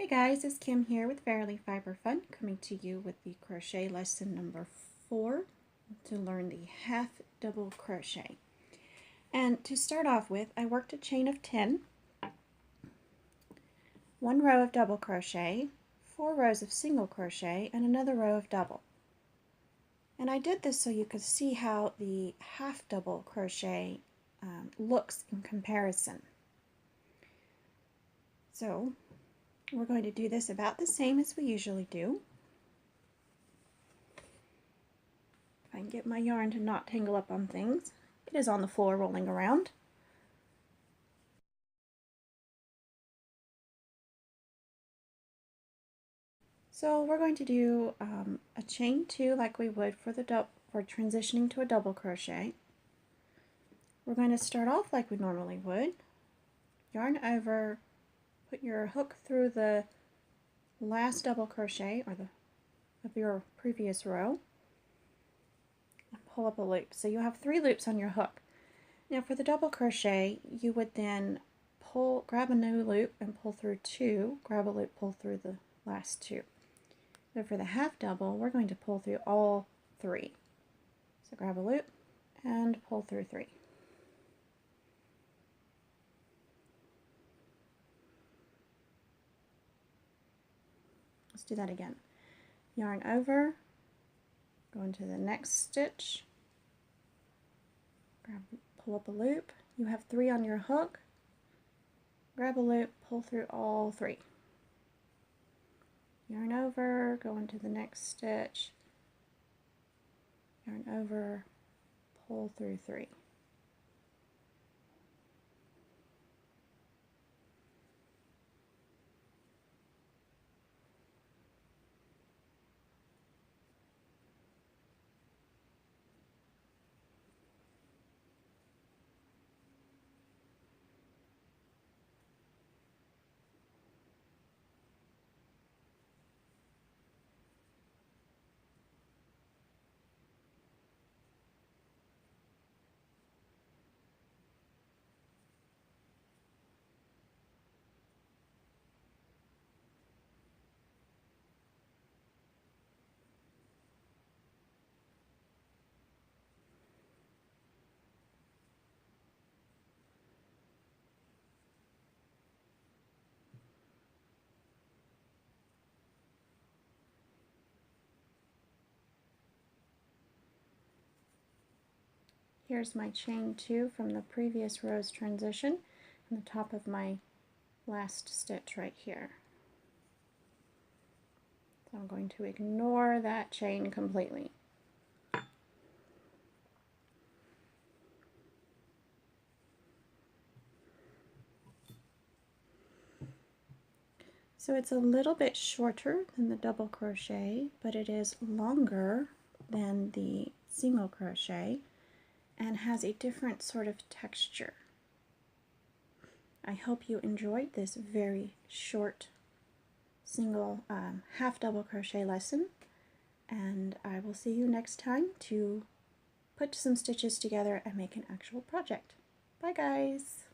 Hi guys, it's Kim here with Verily Fiber Fun, coming to you with the crochet lesson number 4 to learn the half double crochet. And to start off with, I worked a chain of 10, 1 row of double crochet, 4 rows of single crochet, and another row of double. And I did this so you could see how the half double crochet looks in comparison. So we're going to do this about the same as we usually do. If I can get my yarn to not tangle up on things. It is on the floor rolling around. So we're going to do a chain 2 like we would for transitioning to a double crochet. We're going to start off like we normally would. Yarn over, put your hook through the last double crochet or of your previous row, and pull up a loop. So you have 3 loops on your hook. Now for the double crochet, you would then grab a new loop and pull through 2, grab a loop, pull through the last 2. So for the half double, we're going to pull through all 3. So grab a loop and pull through 3. Let's do that again. Yarn over, go into the next stitch, pull up a loop. You have 3 on your hook, grab a loop, pull through all 3. Yarn over, go into the next stitch, yarn over, pull through 3. Here's my chain 2 from the previous row's transition on the top of my last stitch right here. So I'm going to ignore that chain completely. So it's a little bit shorter than the double crochet, but it is longer than the single crochet and has a different sort of texture. I hope you enjoyed this very short single half double crochet lesson, and I will see you next time to put some stitches together and make an actual project. Bye guys!